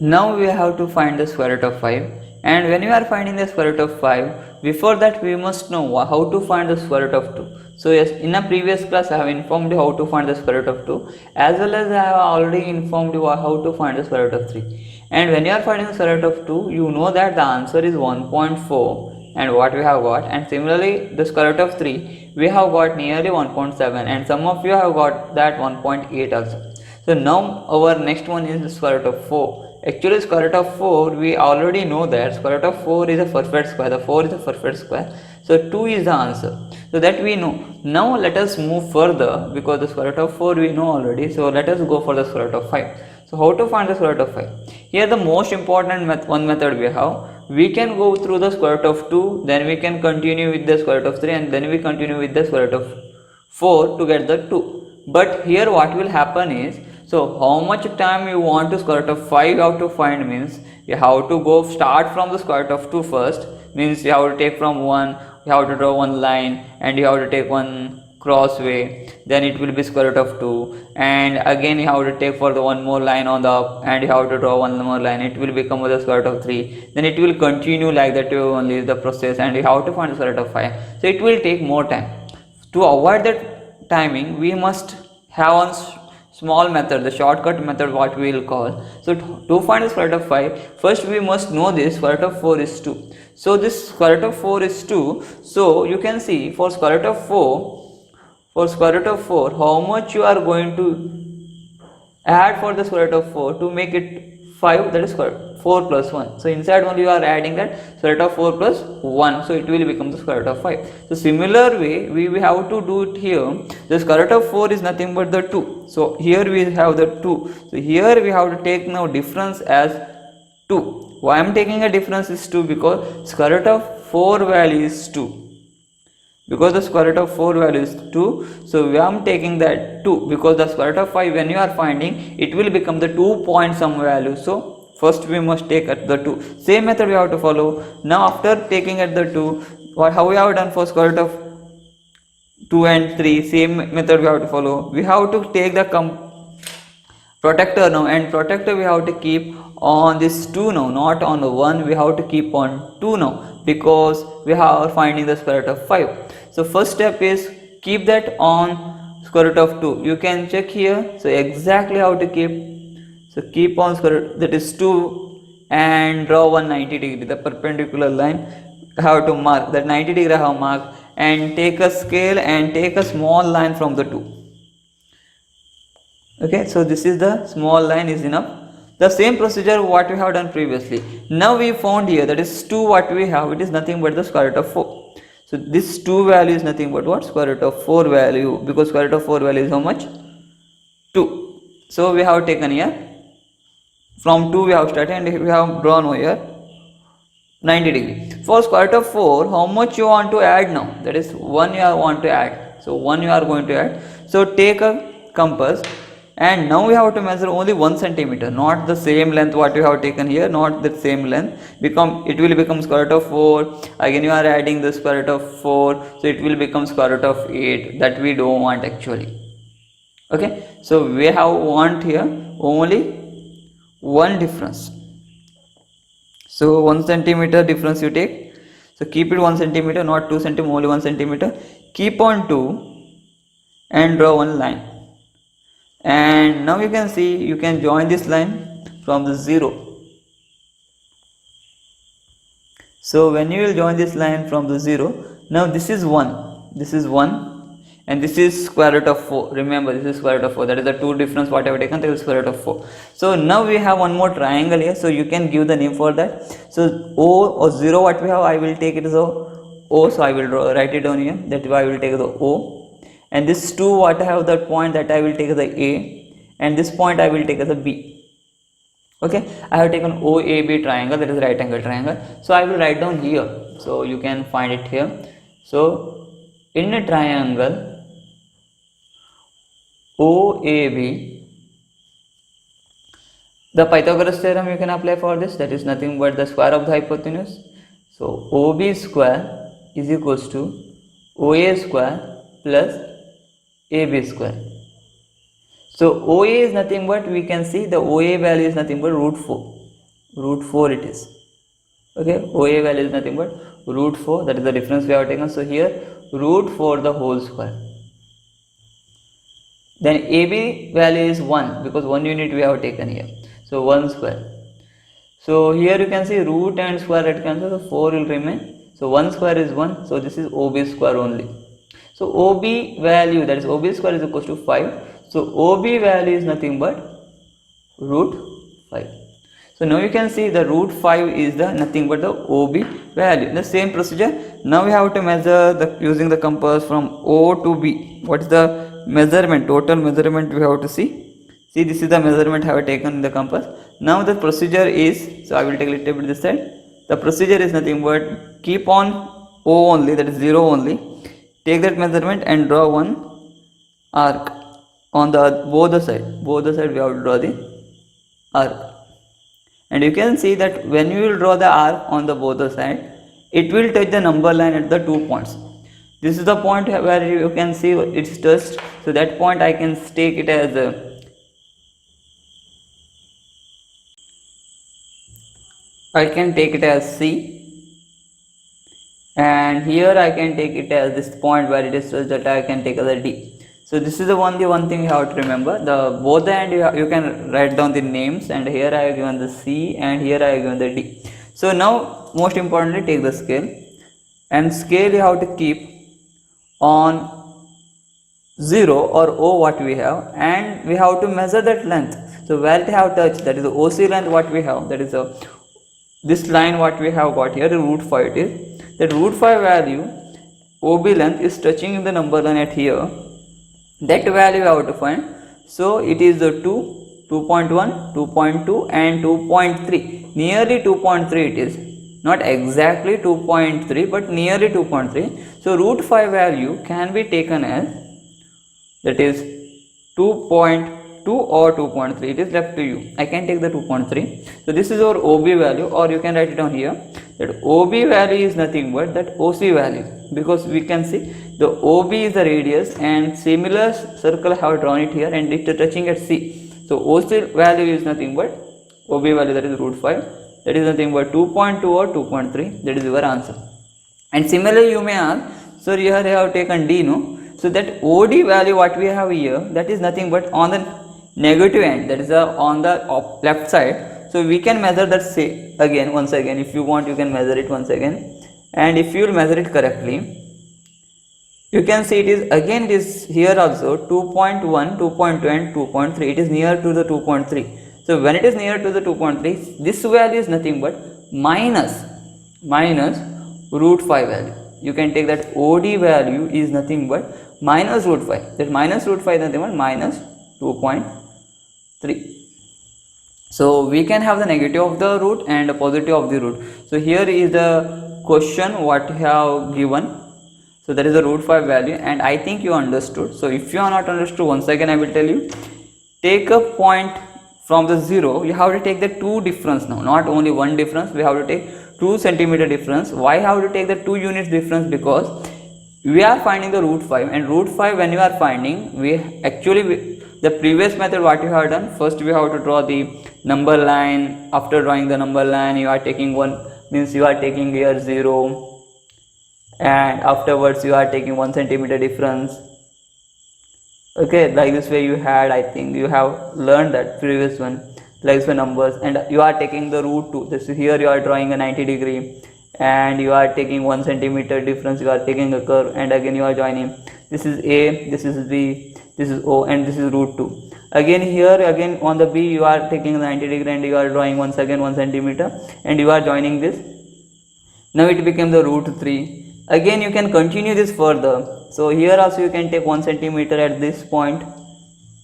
Now we have to find the square root of 5, and when we are finding the square root of 5, before that we must know how to find the square root of 2. So yes, in a previous class I have informed you how to find the square root of 2, as well as I have already informed you how to find the square root of 3. And when you are finding the square root of 2, you know that the answer is 1.4 and what we have got, and similarly the square root of 3 we have got nearly 1.7, and some of you have got that 1.8 also. So now our next one is the square root of 4. Actually square root of 4 we already know that square root of 4 is a perfect square, the 4 is a perfect square, so 2 is the answer, so that we know. Now let us move further, because the square root of 4 we know already, so let us go for the square root of 5. So how to find the square root of 5? Here the most important one method we have, we can go through the square root of 2, then we can continue with the square root of 3, and then we continue with the square root of 4 to get the 2. But here what will happen is, so how much time you want to square root of 5 you have to find, means you have to go start from the square root of 2 first, means you have to take from 1, you have to draw one line and you have to take one crossway, then it will be square root of 2, and again you have to take for the one more line on the up and you have to draw one more line, it will become the square root of 3, then it will continue like that only the process, and you have to find the square root of 5, so it will take more time. To avoid that timing, we must have one small method, the shortcut method what we will call. So to find the square root of 5, first we must know this square root of 4 is 2. So this square root of 4 is 2. So you can see for square root of 4, how much you are going to add for the square root of 4 to make it 5, that is 4 plus 1. So inside only you are adding that square root of 4 plus 1, so it will become the square root of 5. So similar way we have to do it here. The square root of 4 is nothing but the 2. So here we have the 2. So here we have to take now difference as 2. Why I am taking a difference is 2? Because square root of 4 value is 2. Because the square root of 4 value is 2, so we are taking that 2, because the square root of 5 when you are finding, it will become the 2 point some value. So first we must take at the 2. Same method we have to follow. Now after taking at the 2, how we have done for square root of 2 and 3, same method we have to follow. We have to take the protector now, and protector we have to keep on this 2 now, not on the 1, we have to keep on 2 now, because we are finding the square root of 5. So first step is keep that on square root of 2. You can check here, so exactly how to keep. So keep on square root, that is 2, and draw 190 degree, the perpendicular line have to mark, that 90 degree have marked, and take a scale and take a small line from the 2. Okay, so this is the small line is enough. The same procedure what we have done previously. Now we found here, that is 2 what we have, it is nothing but the square root of 4. So this 2 value is nothing but what? Square root of 4 value, because square root of 4 value is how much? 2. So we have taken here, from 2 we have started and we have drawn over here 90 degree. For square root of 4, how much you want to add now? That is 1 you want to add. So 1 you are going to add. So take a compass, and now we have to measure only 1 centimeter, not the same length what you have taken here, not the same length, it will become square root of 4, again you are adding the square root of 4, so it will become square root of 8, that we don't want actually. Okay, so we want here only one difference, so 1 centimeter difference you take, so keep it 1 centimeter, not 2 centimeter, only 1 centimeter, keep on 2 and draw one line. And now you can see, you can join this line from the 0. So when you will join this line from the 0, now this is 1, and this is square root of 4. Remember, this is square root of 4, that is the 2 difference what I have taken, that is square root of 4. So now we have one more triangle here, so you can give the name for that. So O or 0 what we have, I will take it as O, so I will write it down here, that I will take the O. And this 2 what I have, that point, that I will take as the A, and this point I will take as a B. Okay, I have taken OAB triangle, that is right angle triangle, so I will write down here, so you can find it here. So in a triangle OAB, the Pythagoras theorem you can apply for this, that is nothing but the square of the hypotenuse. So OB square is equals to OA square plus AB square. So OA is nothing but, we can see the OA value is nothing but root 4. root 4 it is. Okay, OA value is nothing but root 4, that is the difference we have taken. So here root 4 the whole square. Then AB value is 1 because 1 unit we have taken here. So 1 square. So here you can see root and square root cancel, so 4 will remain. So 1 square is 1, so this is OB square only. So OB value, that is OB square is equals to 5. So OB value is nothing but root 5. So now you can see the root 5 is the nothing but the OB value. The same procedure. Now we have to measure the using the compass from O to B. What is the measurement? Total measurement we have to see. See, this is the measurement I have taken in the compass. Now the procedure is, so I will take a little bit this side. The procedure is nothing but keep on O only, that is 0 only. Take that measurement and draw one arc on the both the side. Both the side we have to draw the arc. And you can see that when you will draw the arc on the both the side, it will touch the number line at the 2 points. This is the point where you can see it's touched. So that point I can take it as C, and here I can take it as this point where it is touched, that I can take as a D. So this is the one thing you have to remember. The both the end you can write down the names, and here I have given the C and here I have given the D. So now most importantly, take the scale, and scale you have to keep on 0 or O what we have, and we have to measure that length. So where it have touched, that is the OC length what we have, that is this line what we have got here, root 5 it is. That root 5 value OB length is touching the number line at here. That value we have to find. So it is the 2, 2.1, 2.2 and 2.3. Nearly 2.3 it is. Not exactly 2.3 but nearly 2.3. So root 5 value can be taken as, that is 2.2 or 2.3. It is left to you. I can take the 2.3. So this is our OB value, or you can write it down here. That OB value is nothing but that OC value, because we can see the OB is the radius and similar circle I have drawn it here and it is touching at C. So OC value is nothing but OB value, that is root 5, that is nothing but 2.2 or 2.3. That is your answer. And similarly you may ask, so here I have taken D, no? So that OD value what we have here, that is nothing but on the negative end, that is on the left side. So we can measure that, say again, once again, if you want you can measure it once again, and if you will measure it correctly, you can see it is again this here also 2.1, 2.2 and 2.3. It is near to the 2.3. So when it is near to the 2.3, this value is nothing but minus root 5 value. You can take that OD value is nothing but minus root 5. That minus root 5 is nothing but minus 2.3. So we can have the negative of the root and the positive of the root. So here is the question what you have given. So that is the root 5 value, and I think you understood. So if you are not understood, once again I will tell you, take a point from the 0. You have to take the 2 difference now, not only 1 difference. We have to take 2 centimeter difference. Why have to take the 2 units difference? Because we are finding the root 5, and root 5 when you are finding, the previous method what you have done, first we have to draw the number line. After drawing the number line, you are taking means you are taking here 0, and afterwards you are taking 1 centimeter difference. Okay, like this way you had, I think you have learned that previous one, like this way numbers, and you are taking the root 2. This here you are drawing a 90 degree, and you are taking 1 centimeter difference. You are taking a curve, and again you are joining. This is A, this is B, this is O, and this is root 2. Again here, again on the B you are taking 90 degree and you are drawing once again 1 centimeter, and you are joining this. Now it became the root 3. Again you can continue this further. So here also you can take 1 centimeter at this point.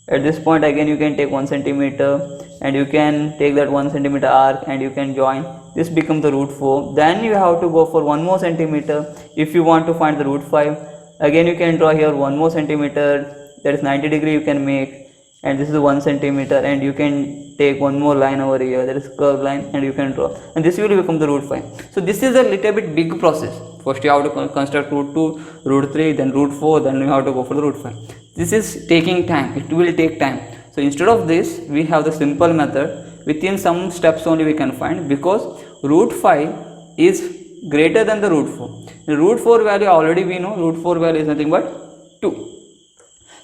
At this point again you can take 1 centimeter, and you can take that 1 centimeter arc and you can join. This becomes the root 4. Then you have to go for 1 more centimeter if you want to find the root 5. Again you can draw here 1 more centimeter, that is 90 degree you can make, and this is 1 centimeter, and you can take 1 more line over here, that is curved line, and you can draw, and this will become the root 5. So this is a little bit big process. First you have to construct root 2, root 3, then root 4, then you have to go for the root 5. This is taking time, it will take time. So instead of this, we have the simple method. within some steps only we can find, because root 5 is greater than the root 4. The root 4 value already we know, root 4 value is nothing but 2.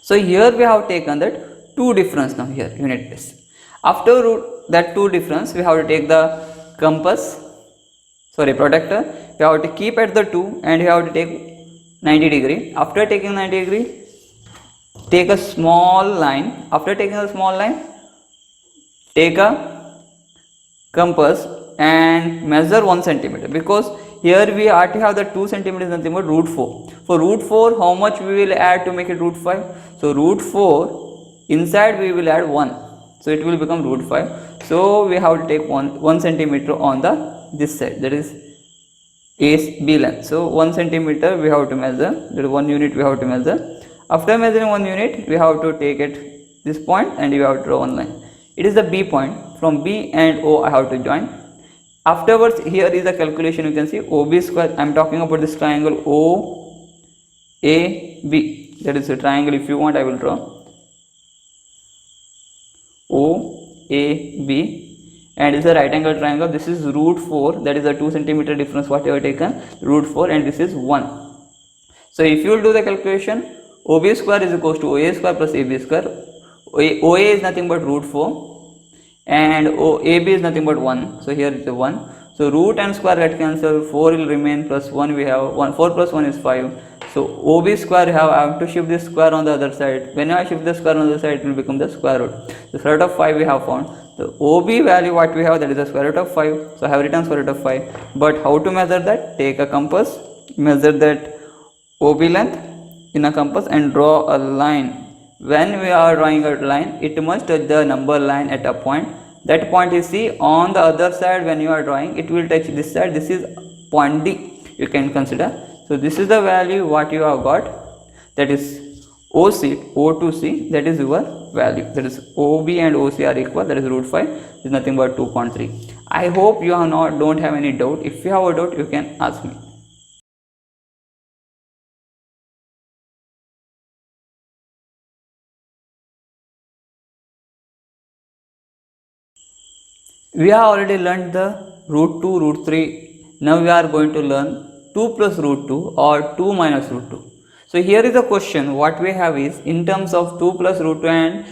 So here we have taken that 2 difference now here unit place. After that 2 difference, we have to take the protector, we have to keep at the 2 and we have to take 90 degree. After taking 90 degree, take a small line. After taking a small line, take a compass and measure 1 centimeter, because here we have to have the 2 centimeters nothing but root 4. For root 4, how much we will add to make it root 5? So root 4 inside we will add 1, so it will become root 5. So we have to take 1 centimeter on this side, that is B length. So 1 centimeter we have to measure, that is 1 unit we have to measure. After measuring 1 unit, we have to take it this point and we have to draw one line. It is the B point. From B and O I have to join. Afterwards, here is the calculation. You can see OB square. I am talking about this triangle OAB. That is a triangle. If you want, I will draw OAB. And it's a right angle triangle. This is root 4. That is a 2 centimeter difference. What you have taken, root 4, and this is 1. So if you will do the calculation, OB square is equals to OA square plus AB square. OA is nothing but root 4 and AB is nothing but 1. So here is the 1. So root and square get cancelled. 4 will remain plus 1 we have 1. 4 plus 1 is 5. So OB square I have to shift this square on the other side. When I shift the square on the other side, it will become the square root. The square root of 5 we have found. The OB value what we have, that is the square root of 5. So I have written square root of 5. But how to measure that? Take a compass, measure that OB length in a compass and draw a line. When we are drawing a line, it must touch the number line at a point. That point is C. On the other side, when you are drawing, it will touch this side. This is point D, you can consider. So this is the value what you have got, that is OC, O to C, that is your value. That is OB and OC are equal, that is root 5 is nothing but 2.3. I hope you don't have any doubt. If you have a doubt, you can ask me. We have already learned the root 2, root 3. Now we are going to learn 2 plus root 2 or 2 minus root 2. So here is the question. What we have is in terms of 2 plus root 2 and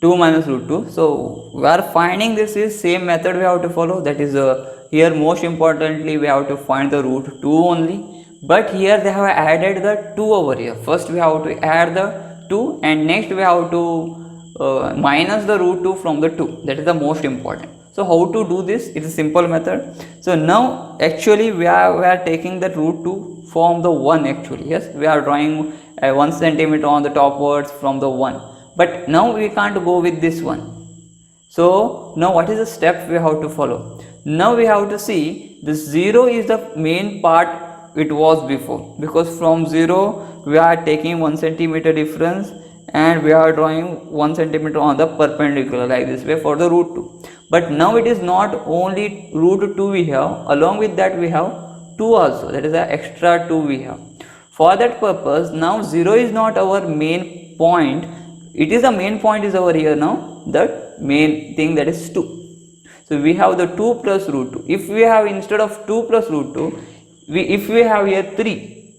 2 minus root 2. So we are finding this is same method we have to follow. That is here most importantly we have to find the root 2 only. But here they have added the 2 over here. First we have to add the 2 and next we have to minus the root 2 from the 2. That is the most important. So how to do this? It is a simple method. So now actually we are taking that root 2 from the 1 actually. Yes, we are drawing 1 centimeter on the top words from the 1. But now we can't go with this one. So now what is the step we have to follow? Now we have to see this 0 is the main part it was before. Because from 0 we are taking 1 centimeter difference and we are drawing 1 centimeter on the perpendicular like this way for the root 2. But now it is not only root 2 we have, along with that we have 2 also, that is the extra 2 we have. For that purpose, now 0 is not our main point, it is the main point is over here now, the main thing, that is 2. So we have the 2 plus root 2. If we have instead of 2 plus root 2, if we have here 3,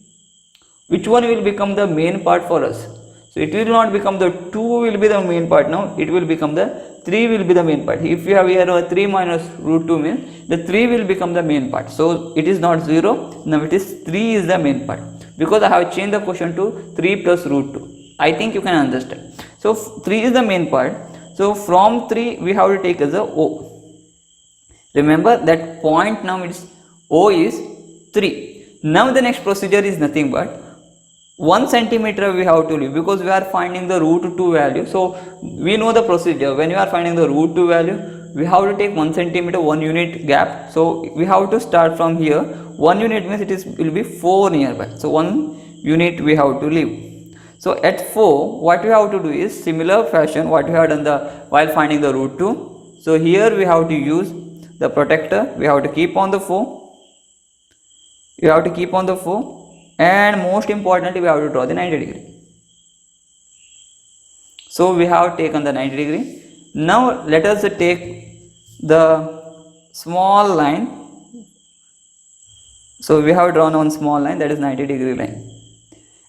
which one will become the main part for us? So it will not become the 2 will be the main part now, it will become the 3 will be the main part. If you have here a 3 minus root 2 means the 3 will become the main part. So it is not 0, now it is 3 is the main part. Because I have changed the question to 3 plus root 2. I think you can understand. So 3 is the main part. So from 3 we have to take as a O. Remember that point now it's O is 3. Now the next procedure is nothing but 1 centimeter we have to leave, because we are finding the root 2 value. So we know the procedure. When you are finding the root 2 value, we have to take 1 centimeter 1 unit gap. So we have to start from here. 1 unit means it will be 4 nearby. So 1 unit we have to leave. So at 4 what we have to do is similar fashion what we have done while finding the root 2. So here we have to use the protector. We have to keep on the 4. You have to keep on the 4. And most importantly we have to draw the 90 degree. So we have taken the 90 degree. Now let us take the small line. So we have drawn one small line, that is 90-degree line,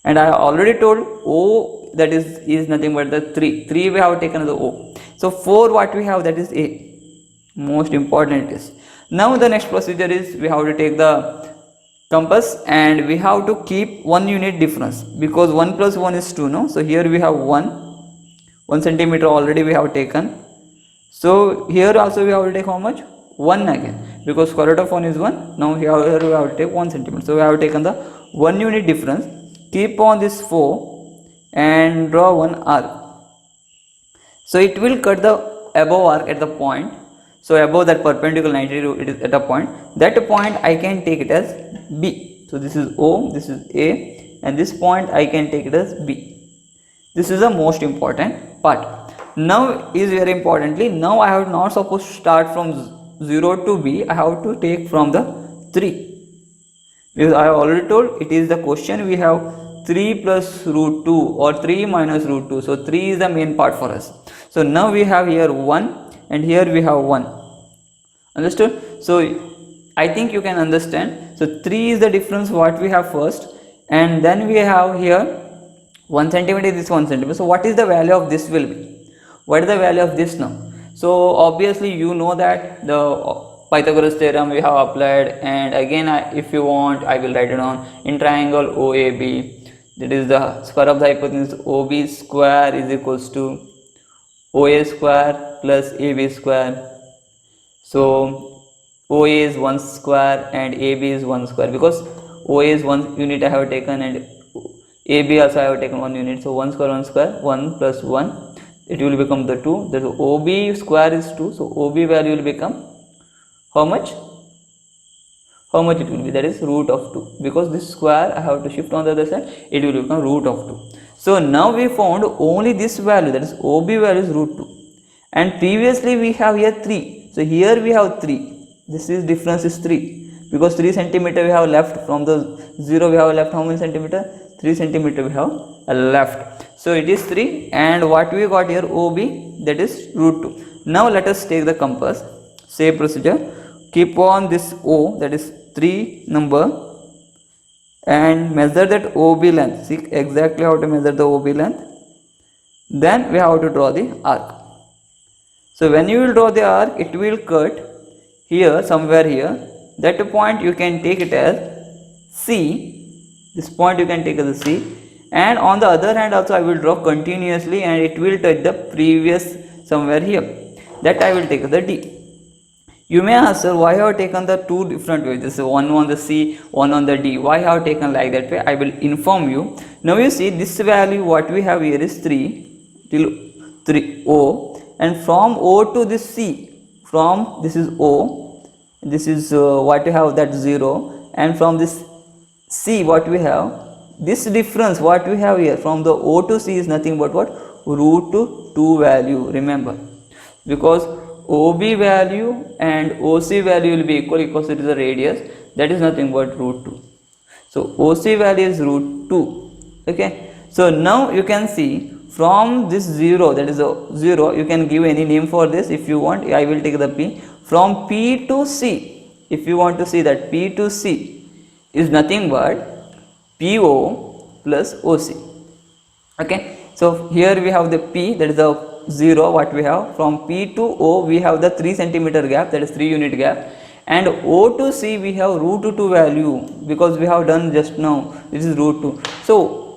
and I already told O, that is nothing but the 3 we have taken as the O. So 4 what we have, that is A, most important it is. Now the next procedure is we have to take the compass and we have to keep 1 unit difference, because 1 plus 1 is 2, no? So here we have 1 centimeter already we have taken. So here also we have to take how much? 1 again, because square root of 1 is 1. Now here we have to take 1 centimeter. So we have taken the 1 unit difference. Keep on this 4 and draw one arc. So it will cut the above arc at the point. So above that perpendicular 90 degree, it is at a point. That point I can take it as B. So this is O, this is A, and this point I can take it as B. This is the most important part. Now is very importantly, now I have not supposed to start from 0 to B. I have to take from the 3. Because I have already told, it is the question we have 3 plus root 2 or 3 minus root 2. So 3 is the main part for us. So now we have here 1 and here we have 1. Understood? So I think you can understand. So 3 is the difference what we have first, and then we have here 1 centimeter, this 1 centimeter. So what is the value of this will be? What is the value of this now? So obviously you know that the Pythagoras theorem we have applied, and again if you want I will write it down. In triangle OAB, that is the square of the hypotenuse OB square is equals to OA square plus AB square. So OA is 1 square and AB is 1 square, because OA is 1 unit I have taken and AB also I have taken 1 unit. So 1 square 1 plus 1, it will become the 2. The OB square is 2, so OB value will become how much? How much it will be? That is root of 2, because this square I have to shift on the other side, it will become root of 2. So now we found only this value, that is OB value is root 2, and previously we have here 3. So here we have 3, this is difference is 3, because 3 centimeter we have left from the 0. We have left how many centimeter? 3 centimeter we have left. So it is 3, and what we got here OB, that is root 2. Now let us take the compass. Same procedure. Keep on this O, that is 3 number, and measure that OB length. See exactly how to measure the OB length. Then we have to draw the arc. So when you will draw the arc, it will cut here, somewhere here. That point you can take it as C. This point you can take as a C. And on the other hand also I will draw continuously, and it will touch the previous somewhere here. That I will take as the D. You may ask, sir, why I have taken the two different ways? This is one on the C, one on the D. Why I have taken like that way? I will inform you. Now you see this value what we have here is 3 till 3 O, and from O to this C, from this is O, this is what we have, that 0, and from this C what we have, this difference what we have here from the O to C is nothing but what? Root 2 value. Remember, because OB value and OC value will be equal because it is a radius, that is nothing but root 2. So OC value is root 2. Okay. So now you can see from this 0, that is a 0, you can give any name for this if you want. I will take the P. From P to C, if you want to see that P to C is nothing but PO plus OC. Okay. So here we have the P, that is the 0 what we have. From P to O we have the 3 centimeter gap, that is 3 unit gap, and O to C we have root 2 value, because we have done just now, this is root 2. So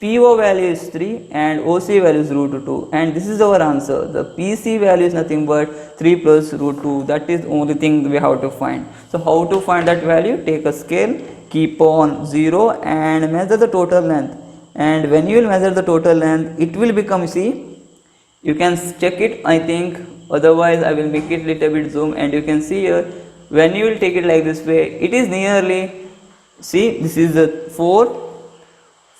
PO value is 3 and OC value is root 2, and this is our answer. The PC value is nothing but 3 plus root 2. That is the only thing we have to find. So how to find that value? Take a scale, keep on 0 and measure the total length, and when you will measure the total length, it will become, see, you can check it, I think, otherwise I will make it little bit zoom, and you can see here when you will take it like this way, it is nearly, see, this is the 4,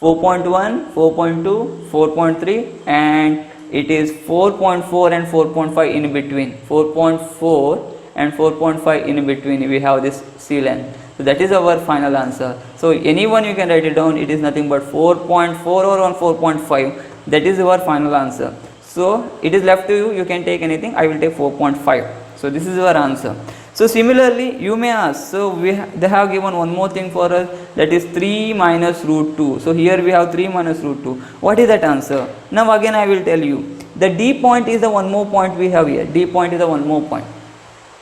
4.1, 4.2, 4.3, and it is 4.4 and 4.5 in between. 4.4 and 4.5 in between we have this C length. So that is our final answer. So anyone you can write it down, it is nothing but 4.4 or on 4.5. That is our final answer. So it is left to you, you can take anything. I will take 4.5. So this is our answer. So similarly you may ask, so they have given one more thing for us, that is 3 minus root 2. So here we have 3 minus root 2. What is that answer? Now again I will tell you, the D point is the one more point we have here. D point is the one more point.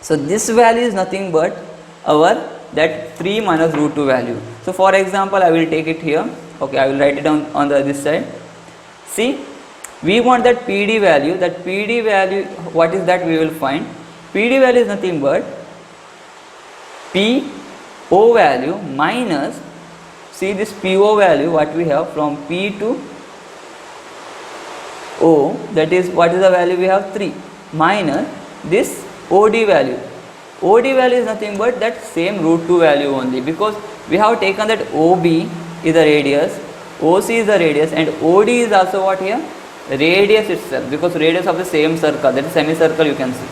So this value is nothing but our that 3 minus root 2 value. So for example I will take it here. Okay, I will write it down on this side. See, we want that PD value. That PD value, what is that we will find? PD value is nothing but PO value minus, see this PO value what we have from P to O, that is what is the value we have 3, minus this OD value. OD value is nothing but that same root 2 value only, because we have taken that OB is the radius, OC is the radius, and OD is also what here? Radius itself, because radius of the same circle, that is semicircle you can see.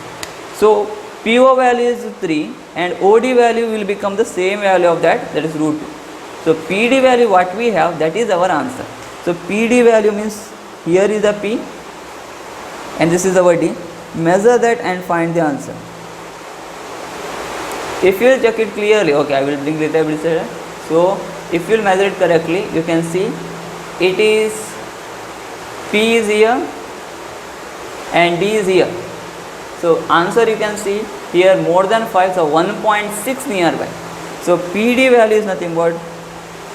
So PO value is 3 and OD value will become the same value of that is root 2. So PD value what we have, that is our answer. So PD value means here is the P and this is our D. Measure that and find the answer. If you will check it clearly, okay, I will bring the table here. So if you will measure it correctly, you can see it is P is here and D is here. So answer you can see here more than 5, so 1.6 nearby. So PD value is nothing but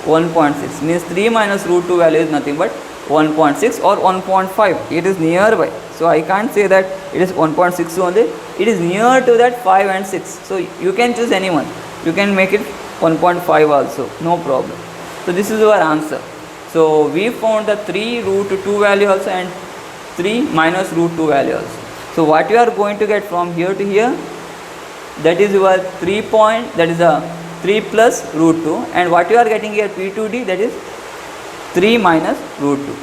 1.6, means 3 minus root 2 value is nothing but 1.6 or 1.5. It is nearby. So I can't say that it is 1.6 only. It is near to that 5 and 6. So you can choose anyone. You can make it 1.5 also, no problem. So this is our answer. So we found the 3 root 2 value also and 3 minus root 2 value also. So what you are going to get from here to here, that is your 3 point, that is a 3 plus root 2, and what you are getting here P2D, that is 3 minus root 2.